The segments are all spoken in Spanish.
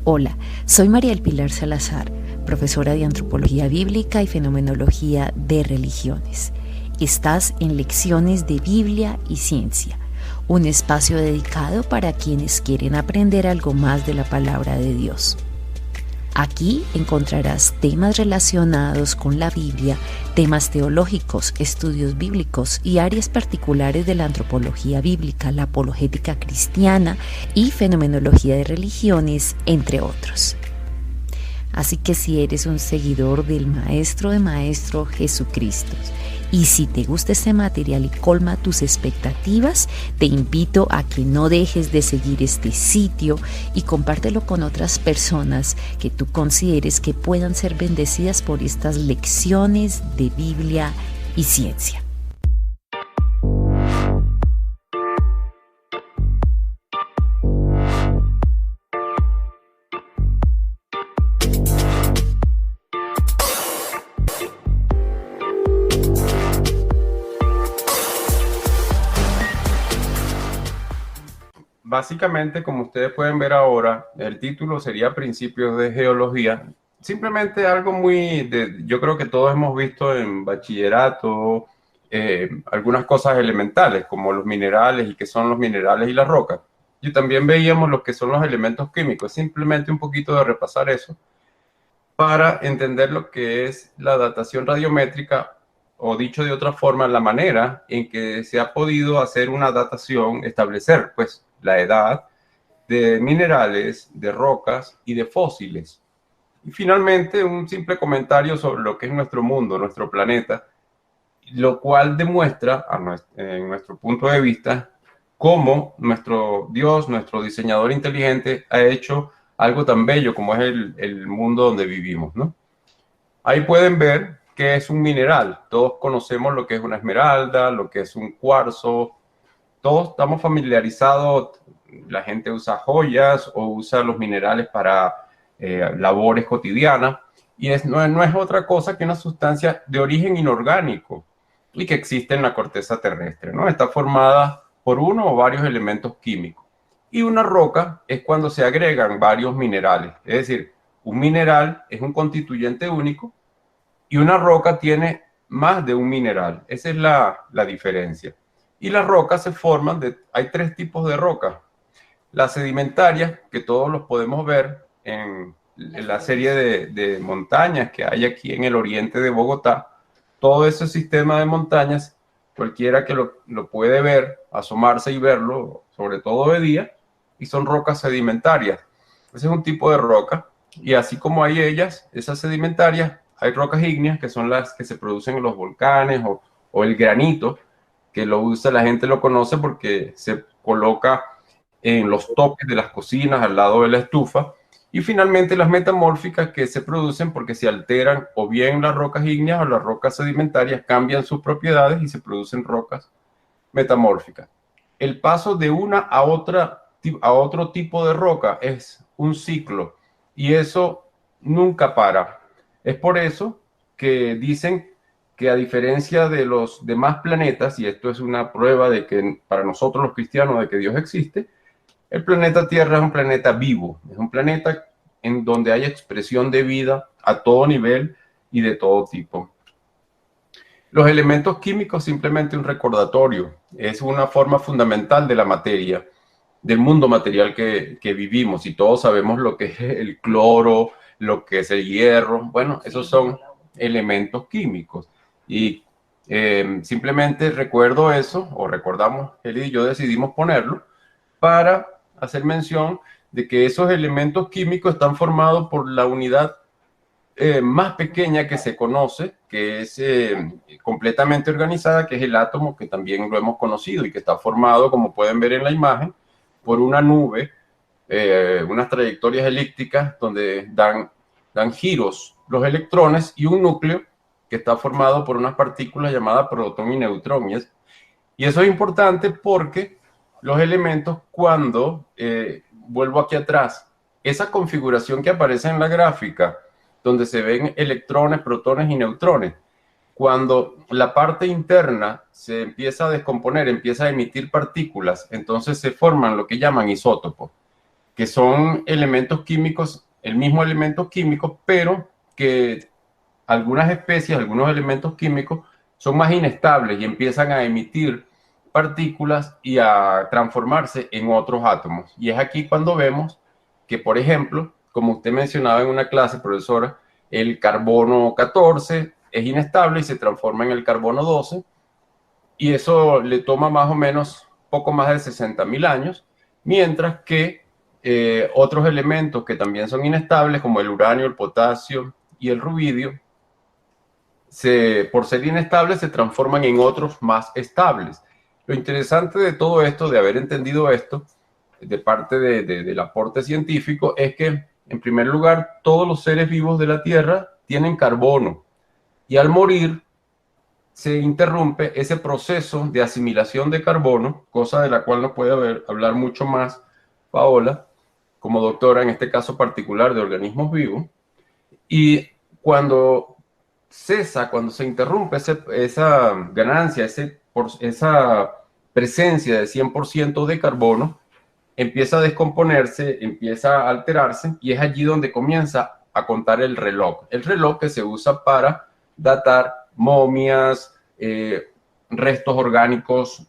Hola, soy María del Pilar Salazar, profesora de Antropología Bíblica y Fenomenología de Religiones. Estás en Lecciones de Biblia y Ciencia, un espacio dedicado para quienes quieren aprender algo más de la palabra de Dios. Aquí encontrarás temas relacionados con la Biblia, temas teológicos, estudios bíblicos y áreas particulares de la antropología bíblica, la apologética cristiana y fenomenología de religiones, entre otros. Así que si eres un seguidor del Maestro de Maestros Jesucristo y si te gusta este material y colma tus expectativas, te invito a que no dejes de seguir este sitio y compártelo con otras personas que tú consideres que puedan ser bendecidas por estas lecciones de Biblia y ciencia. Básicamente, como ustedes pueden ver ahora, el título sería Principios de Geología. Simplemente algo yo creo que todos hemos visto en bachillerato, algunas cosas elementales, como los minerales y qué son los minerales y las rocas. Y también veíamos lo que son los elementos químicos, simplemente un poquito de repasar eso, para entender lo que es la datación radiométrica, o dicho de otra forma, la manera en que se ha podido hacer una datación, establecer pues la edad de minerales, de rocas y de fósiles. Y finalmente un simple comentario sobre lo que es nuestro mundo, nuestro planeta, lo cual demuestra, en nuestro punto de vista, cómo nuestro Dios, nuestro diseñador inteligente, ha hecho algo tan bello como es el mundo donde vivimos, ¿no? Ahí pueden ver qué es un mineral. Todos conocemos lo que es una esmeralda, lo que es un cuarzo. Todos estamos familiarizados. La gente usa joyas o usa los minerales para labores cotidianas. Y no es otra cosa que una sustancia de origen inorgánico y que existe en la corteza terrestre, ¿no? Está formada por uno o varios elementos químicos. Y una roca es cuando se agregan varios minerales. Es decir, un mineral es un constituyente único y una roca tiene más de un mineral. Esa es la diferencia. Y las rocas se forman hay tres tipos de rocas. Las sedimentarias, que todos los podemos ver en la serie de montañas que hay aquí en el oriente de Bogotá. Todo ese sistema de montañas, cualquiera que lo puede ver, asomarse y verlo, sobre todo de día, y son rocas sedimentarias. Ese es un tipo de roca. Y así como hay esas sedimentarias, hay rocas ígneas, que son las que se producen en los volcanes, o el granito, que la gente lo conoce porque se coloca en los toques de las cocinas al lado de la estufa. Y finalmente las metamórficas, que se producen porque se alteran o bien las rocas ígneas o las rocas sedimentarias, cambian sus propiedades y se producen rocas metamórficas. El paso de una a otro tipo de roca es un ciclo y eso nunca para. Es por eso que dicen que, a diferencia de los demás planetas, y esto es una prueba de que para nosotros los cristianos de que Dios existe, el planeta Tierra es un planeta vivo, es un planeta en donde hay expresión de vida a todo nivel y de todo tipo. Los elementos químicos, simplemente un recordatorio, es una forma fundamental de la materia, del mundo material que vivimos, y todos sabemos lo que es el cloro, lo que es el hierro. Bueno, esos son elementos químicos. Y simplemente recuerdo eso, o recordamos, él y yo decidimos ponerlo, para hacer mención de que esos elementos químicos están formados por la unidad más pequeña que se conoce, que es completamente organizada, que es el átomo, que también lo hemos conocido y que está formado, como pueden ver en la imagen, por una nube, unas trayectorias elípticas donde dan giros los electrones, y un núcleo que está formado por unas partículas llamadas protón y neutrón. Y eso es importante porque los elementos, cuando vuelvo aquí atrás, esa configuración que aparece en la gráfica, donde se ven electrones, protones y neutrones, cuando la parte interna se empieza a descomponer, empieza a emitir partículas, entonces se forman lo que llaman isótopos, que son elementos químicos, el mismo elemento químico, pero que algunas especies, algunos elementos químicos son más inestables y empiezan a emitir partículas y a transformarse en otros átomos. Y es aquí cuando vemos que, por ejemplo, como usted mencionaba en una clase, profesora, el carbono 14 es inestable y se transforma en el carbono 12, y eso le toma más o menos poco más de 60.000 años, mientras que otros elementos que también son inestables, como el uranio, el potasio y el rubidio, por ser inestables, se transforman en otros más estables. Lo interesante de todo esto, de haber entendido esto, de parte del aporte científico, es que, en primer lugar, todos los seres vivos de la Tierra tienen carbono, y al morir se interrumpe ese proceso de asimilación de carbono, cosa de la cual nos puede hablar mucho más Paola, como doctora en este caso particular de organismos vivos, y cuando cuando se interrumpe esa ganancia, esa presencia de 100% de carbono, empieza a descomponerse, empieza a alterarse, y es allí donde comienza a contar el reloj que se usa para datar momias, restos orgánicos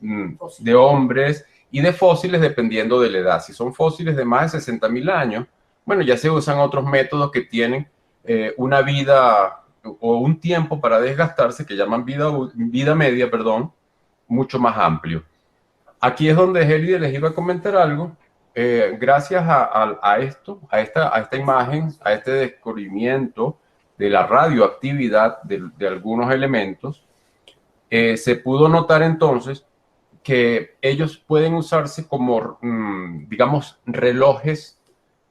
de hombres y de fósiles, dependiendo de la edad. Si son fósiles de más de 60.000 años, bueno, ya se usan otros métodos que tienen una vida o un tiempo para desgastarse, que llaman vida media, perdón, mucho más amplio. Aquí es donde Helide les iba a comentar algo. Gracias a esta imagen, a este descubrimiento de la radioactividad de algunos elementos, se pudo notar entonces que ellos pueden usarse como, digamos, relojes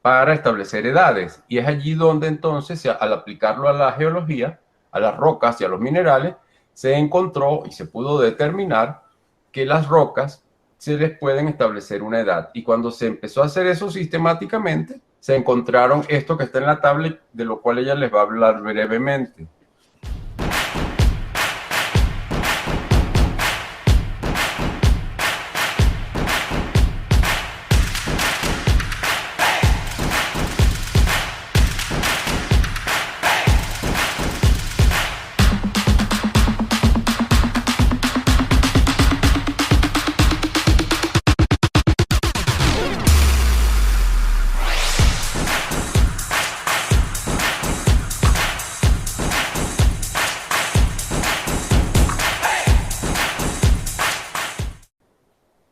para establecer edades. Y es allí donde entonces, al aplicarlo a la geología, a las rocas y a los minerales, se encontró y se pudo determinar que las rocas se les pueden establecer una edad. Y cuando se empezó a hacer eso sistemáticamente, se encontraron esto que está en la tablet, de lo cual ella les va a hablar brevemente.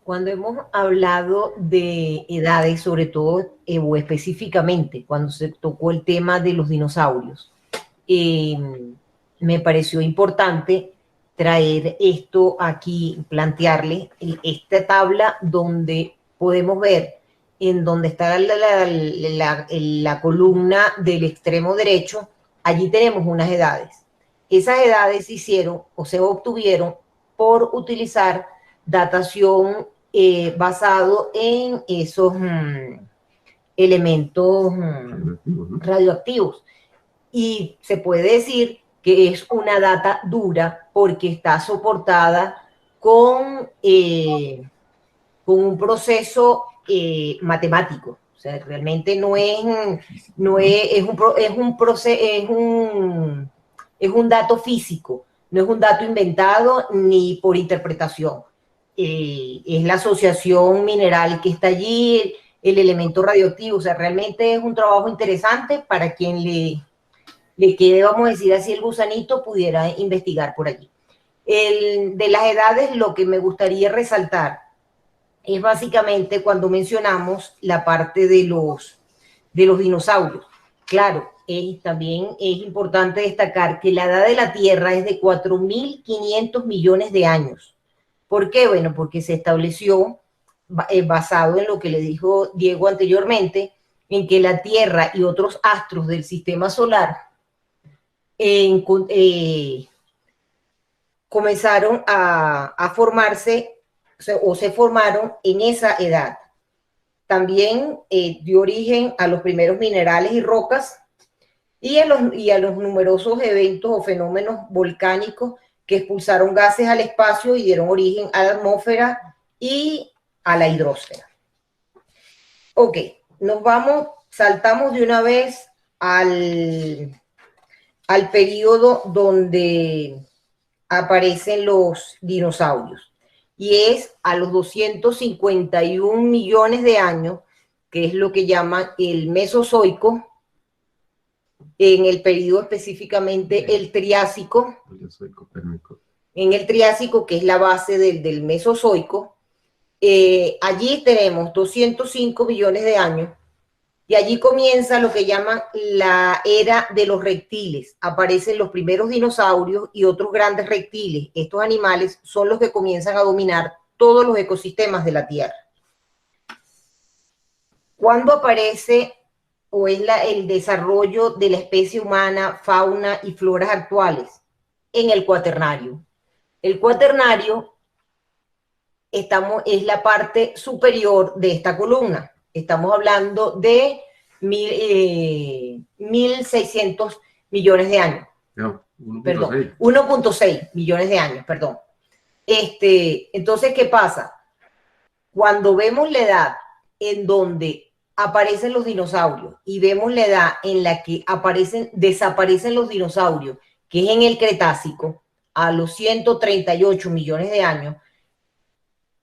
Cuando hemos hablado de edades, sobre todo o específicamente cuando se tocó el tema de los dinosaurios, me pareció importante traer esto aquí, plantearle esta tabla donde podemos ver en donde está la columna del extremo derecho, allí tenemos unas edades. Esas edades se hicieron o se obtuvieron por utilizar datación basado en esos elementos radioactivos. Y se puede decir que es una data dura porque está soportada con un proceso matemático. O sea, realmente es un dato físico, no es un dato inventado ni por interpretación. Es la asociación mineral que está allí, el elemento radioactivo. O sea, realmente es un trabajo interesante para quien le quede, vamos a decir así, el gusanito, pudiera investigar por allí. De las edades, lo que me gustaría resaltar es básicamente cuando mencionamos la parte de los dinosaurios. Claro, también es importante destacar que la edad de la Tierra es de 4.500 millones de años. ¿Por qué? Bueno, porque se estableció, basado en lo que le dijo Diego anteriormente, en que la Tierra y otros astros del sistema solar comenzaron a formarse, o se formaron en esa edad. También dio origen a los primeros minerales y rocas, y a los numerosos eventos o fenómenos volcánicos que expulsaron gases al espacio y dieron origen a la atmósfera y a la hidrosfera. Ok, saltamos de una vez al periodo donde aparecen los dinosaurios, y es a los 251 millones de años, que es lo que llaman el Mesozoico, en el periodo específicamente el Triásico, en el Triásico, que es la base del Mesozoico. Allí tenemos 205 millones de años, y allí comienza lo que llaman la era de los reptiles. Aparecen los primeros dinosaurios y otros grandes reptiles. Estos animales son los que comienzan a dominar todos los ecosistemas de la Tierra. ¿Cuándo aparece o es el desarrollo de la especie humana, fauna y floras actuales? En el Cuaternario. El Cuaternario es la parte superior de esta columna. Estamos hablando de 1.600 millones de años. No, 1.6 millones de años, perdón. Entonces, ¿qué pasa? Cuando vemos la edad en donde aparecen los dinosaurios y vemos la edad en la que desaparecen los dinosaurios, que es en el Cretácico, a los 138 millones de años,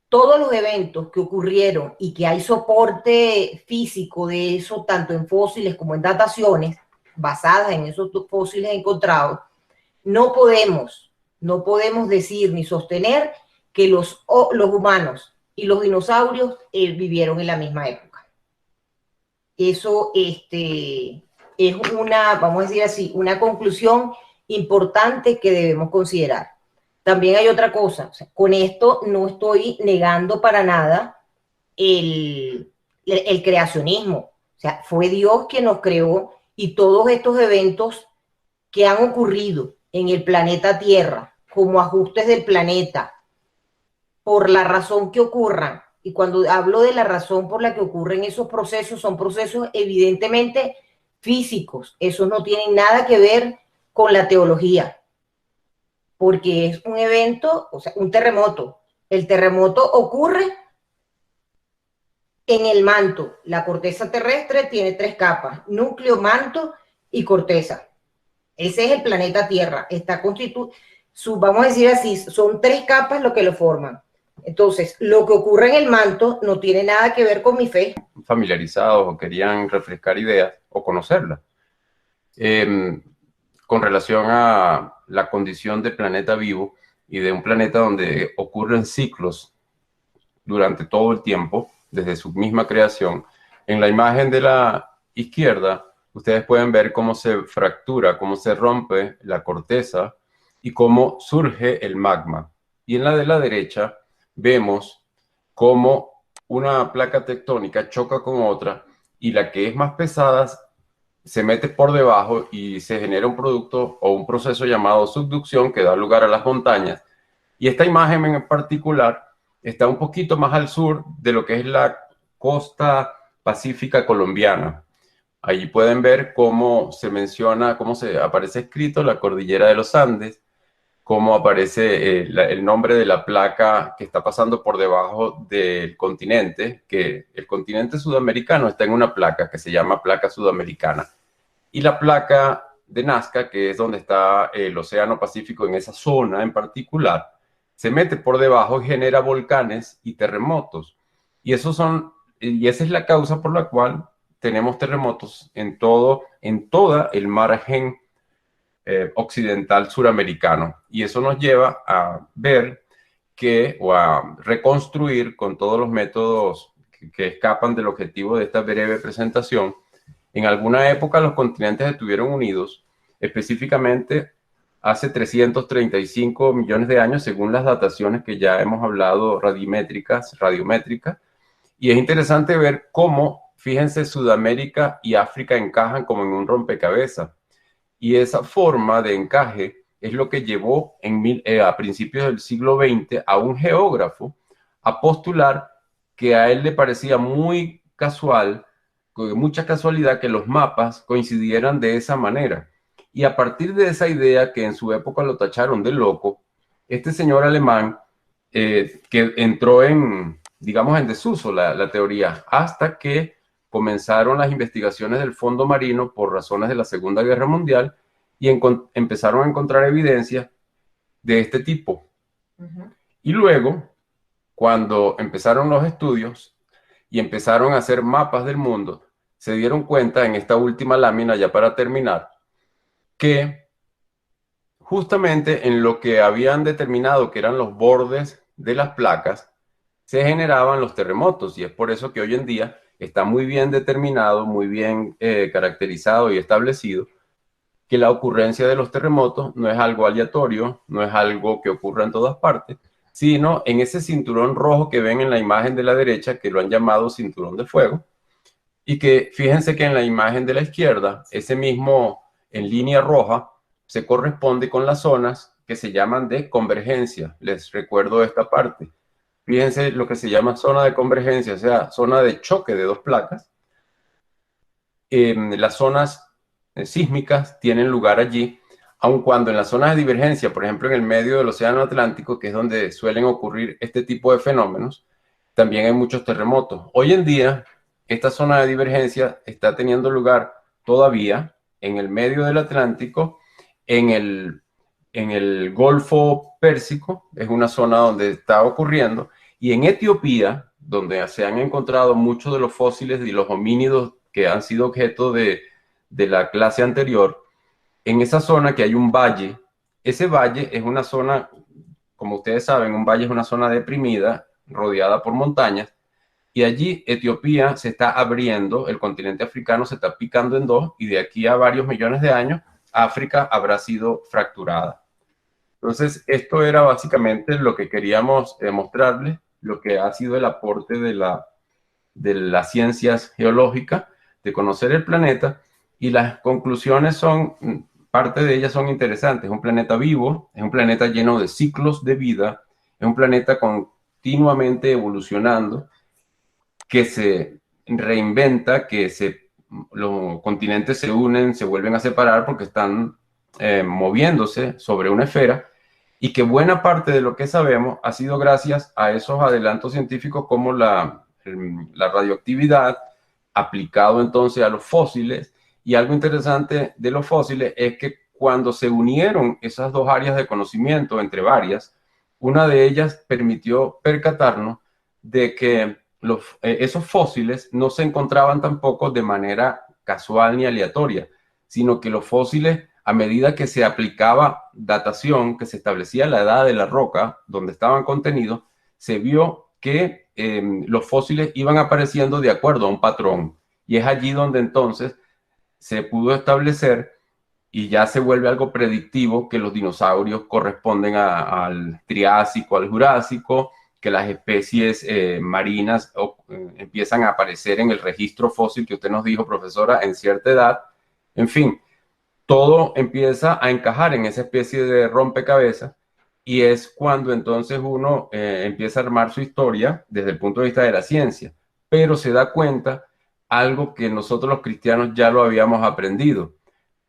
todos los eventos que ocurrieron y que hay soporte físico de eso, tanto en fósiles como en dataciones, basadas en esos fósiles encontrados, no podemos decir ni sostener que los humanos y los dinosaurios vivieron en la misma época. Eso es vamos a decir así, una conclusión importante que debemos considerar. También hay otra cosa, o sea, con esto no estoy negando para nada el creacionismo. O sea, fue Dios quien nos creó, y todos estos eventos que han ocurrido en el planeta Tierra como ajustes del planeta, por la razón que ocurran, y cuando hablo de la razón por la que ocurren esos procesos, son procesos evidentemente físicos. Esos no tienen nada que ver con la teología, porque es un evento, o sea, un terremoto. El terremoto ocurre en el manto. La corteza terrestre tiene 3 capas: núcleo, manto y corteza. Ese es el planeta Tierra. Está constituido, vamos a decir así, son 3 capas lo que lo forman. Entonces, lo que ocurre en el manto no tiene nada que ver con mi fe. Familiarizados o querían refrescar ideas o conocerlas. Con relación a la condición del planeta vivo y de un planeta donde ocurren ciclos durante todo el tiempo, desde su misma creación. En la imagen de la izquierda, ustedes pueden ver cómo se fractura, cómo se rompe la corteza y cómo surge el magma. Y en la de la derecha vemos cómo una placa tectónica choca con otra, y la que es más pesada se mete por debajo y se genera un producto o un proceso llamado subducción que da lugar a las montañas. Y esta imagen en particular está un poquito más al sur de lo que es la costa pacífica colombiana. Allí pueden ver cómo se menciona, cómo se aparece escrito la cordillera de los Andes, cómo aparece el nombre de la placa que está pasando por debajo del continente, que el continente sudamericano está en una placa que se llama placa sudamericana. Y la placa de Nazca, que es donde está el Océano Pacífico en esa zona en particular, se mete por debajo y genera volcanes y terremotos. Y esa es la causa por la cual tenemos terremotos en toda el margen occidental suramericano. Y eso nos lleva a ver o a reconstruir con todos los métodos que escapan del objetivo de esta breve presentación. En alguna época los continentes estuvieron unidos, específicamente hace 335 millones de años, según las dataciones que ya hemos hablado, radiométricas, y es interesante ver cómo, fíjense, Sudamérica y África encajan como en un rompecabezas, y esa forma de encaje es lo que llevó a principios del siglo XX a un geógrafo a postular que a él le parecía muy casual mucha casualidad que los mapas coincidieran de esa manera. Y a partir de esa idea, que en su época lo tacharon de loco, este señor alemán, que entró en, digamos, en desuso la teoría, hasta que comenzaron las investigaciones del fondo marino por razones de la Segunda Guerra Mundial y empezaron a encontrar evidencia de este tipo. Y luego, cuando empezaron los estudios y empezaron a hacer mapas del mundo, se dieron cuenta en esta última lámina, ya para terminar, que justamente en lo que habían determinado que eran los bordes de las placas, se generaban los terremotos, y es por eso que hoy en día está muy bien determinado, muy bien caracterizado y establecido que la ocurrencia de los terremotos no es algo aleatorio, no es algo que ocurra en todas partes, sino en ese cinturón rojo que ven en la imagen de la derecha, que lo han llamado cinturón de fuego, y que fíjense que en la imagen de la izquierda, ese mismo en línea roja se corresponde con las zonas que se llaman de convergencia. Les recuerdo esta parte. Fíjense lo que se llama zona de convergencia, o sea, zona de choque de dos placas. Las zonas sísmicas tienen lugar allí, aun cuando en las zonas de divergencia, por ejemplo en el medio del Océano Atlántico, que es donde suelen ocurrir este tipo de fenómenos, también hay muchos terremotos. Hoy en día, esta zona de divergencia está teniendo lugar todavía en el medio del Atlántico, en el Golfo Pérsico, es una zona donde está ocurriendo, y en Etiopía, donde se han encontrado muchos de los fósiles y los homínidos que han sido objeto de la clase anterior, en esa zona que hay un valle. Ese valle es una zona, como ustedes saben, un valle es una zona deprimida, rodeada por montañas, y allí Etiopía se está abriendo, el continente africano se está picando en dos, y de aquí a varios millones de años, África habrá sido fracturada. Entonces, esto era básicamente lo que queríamos mostrarles, lo que ha sido el aporte de las ciencias geológicas, de conocer el planeta, y las conclusiones son, parte de ellas son interesantes. Es un planeta vivo, es un planeta lleno de ciclos de vida, es un planeta continuamente evolucionando, que se reinventa, que los continentes se unen, se vuelven a separar porque están moviéndose sobre una esfera, y que buena parte de lo que sabemos ha sido gracias a esos adelantos científicos como la radioactividad, aplicado entonces a los fósiles. Y algo interesante de los fósiles es que cuando se unieron esas dos áreas de conocimiento, entre varias, una de ellas permitió percatarnos de que esos fósiles no se encontraban tampoco de manera casual ni aleatoria, sino que los fósiles, a medida que se aplicaba datación, que se establecía la edad de la roca donde estaban contenidos, se vio que los fósiles iban apareciendo de acuerdo a un patrón. Y es allí donde entonces se pudo establecer, y ya se vuelve algo predictivo, que los dinosaurios corresponden al Triásico, al Jurásico, que las especies marinas empiezan a aparecer en el registro fósil que usted nos dijo, profesora, en cierta edad. En fin, todo empieza a encajar en esa especie de rompecabezas, y es cuando entonces uno empieza a armar su historia desde el punto de vista de la ciencia, pero se da cuenta algo que nosotros los cristianos ya lo habíamos aprendido.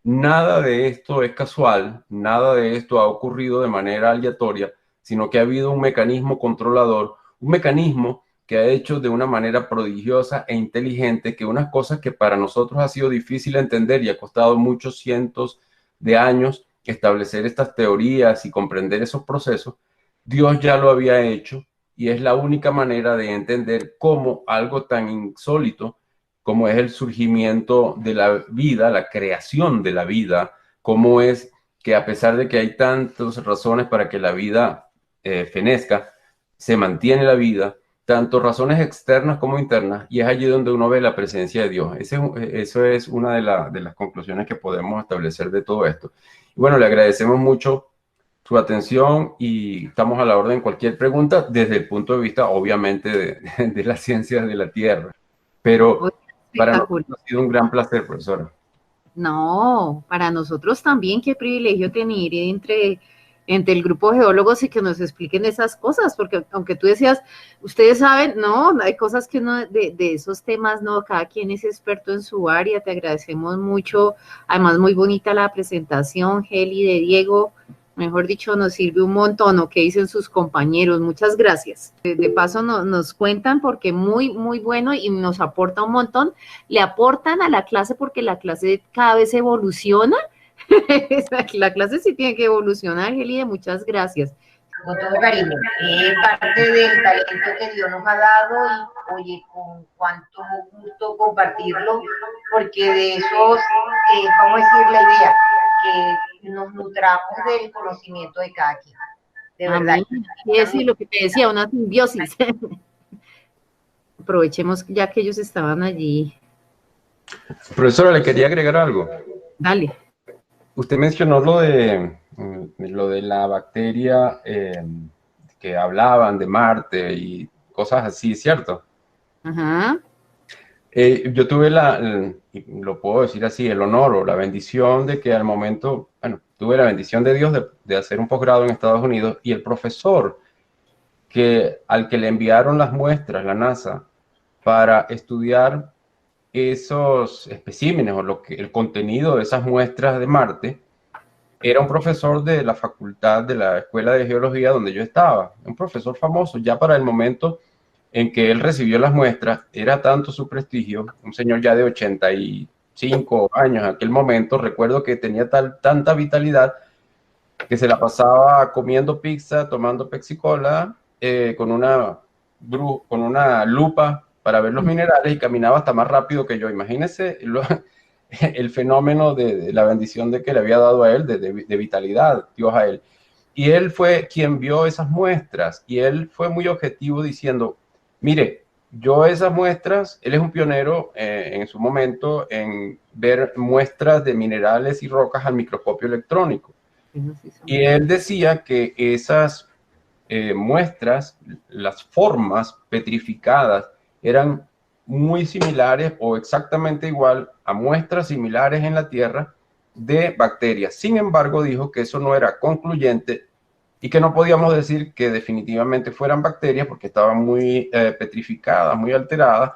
Nada de esto es casual, nada de esto ha ocurrido de manera aleatoria, sino que ha habido un mecanismo controlador, un mecanismo que ha hecho de una manera prodigiosa e inteligente que unas cosas que para nosotros ha sido difícil entender y ha costado muchos cientos de años establecer estas teorías y comprender esos procesos, Dios ya lo había hecho, y es la única manera de entender cómo algo tan insólito como es el surgimiento de la vida, la creación de la vida, cómo es que a pesar de que hay tantas razones para que la vida fenezca, se mantiene la vida, tanto razones externas como internas, y es allí donde uno ve la presencia de Dios. Eso es una de las conclusiones que podemos establecer de todo esto. Y bueno, le agradecemos mucho su atención y estamos a la orden. Cualquier pregunta desde el punto de vista, obviamente, de las ciencias de la Tierra. Pero para nosotros ha sido un gran placer, profesora. No, para nosotros también, qué privilegio tener entre entre el grupo de geólogos y que nos expliquen esas cosas, porque aunque tú decías, ustedes saben, no, hay cosas que uno de esos temas, no, cada quien es experto en su área, te agradecemos mucho, además muy bonita la presentación, Heli, de Diego, mejor dicho, nos sirve un montón, ¿no? ¿Qué dicen sus compañeros? Muchas gracias. De paso nos cuentan porque muy, muy bueno y nos aporta un montón, le aportan a la clase porque la clase cada vez evoluciona. La clase sí tiene que evolucionar, Gelide, muchas gracias. Con todo cariño, es parte del talento que Dios nos ha dado y oye, con cuánto gusto compartirlo, porque de esos, vamos a decir la idea, que nos nutramos del conocimiento de cada quien, de verdad. Y eso es lo que te decía, una simbiosis. Aprovechemos ya que ellos estaban allí. Profesora, le quería agregar algo. Dale. Usted mencionó lo de la bacteria que hablaban de Marte y cosas así, ¿cierto? Ajá. Yo tuve lo puedo decir así, el honor o la bendición de que al momento, bueno, tuve la bendición de Dios de hacer un posgrado en Estados Unidos y el profesor al que le enviaron las muestras, la NASA, para estudiar esos especímenes o el contenido de esas muestras de Marte, era un profesor de la facultad de la Escuela de Geología donde yo estaba, un profesor famoso. Ya para el momento en que él recibió las muestras, era tanto su prestigio, un señor ya de 85 años en aquel momento, recuerdo que tenía tanta vitalidad que se la pasaba comiendo pizza, tomando Pepsi-Cola, con una lupa para ver los minerales y caminaba hasta más rápido que yo. Imagínense el fenómeno de la bendición de que le había dado a él, de vitalidad, Dios a él. Y él fue quien vio esas muestras y él fue muy objetivo diciendo, mire, yo esas muestras, él es un pionero en su momento en ver muestras de minerales y rocas al microscopio electrónico. Y él decía que esas muestras, las formas petrificadas, eran muy similares o exactamente igual a muestras similares en la Tierra de bacterias. Sin embargo, dijo que eso no era concluyente y que no podíamos decir que definitivamente fueran bacterias porque estaban muy petrificadas, muy alteradas,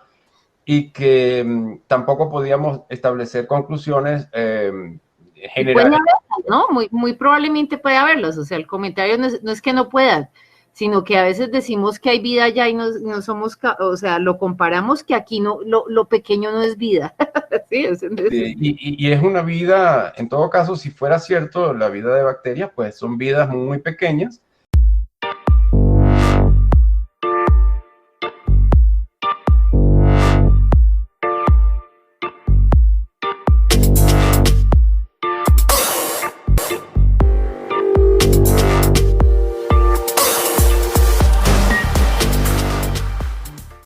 y que tampoco podíamos establecer conclusiones generales. Puede haberlas, ¿no? Muy probablemente puede haberlas. O sea, el comentario no es que no puedan, sino que a veces decimos que hay vida allá y no somos, o sea, lo comparamos que aquí no, lo pequeño no es vida. Sí, y es una vida, en todo caso, si fuera cierto, la vida de bacterias, pues son vidas muy pequeñas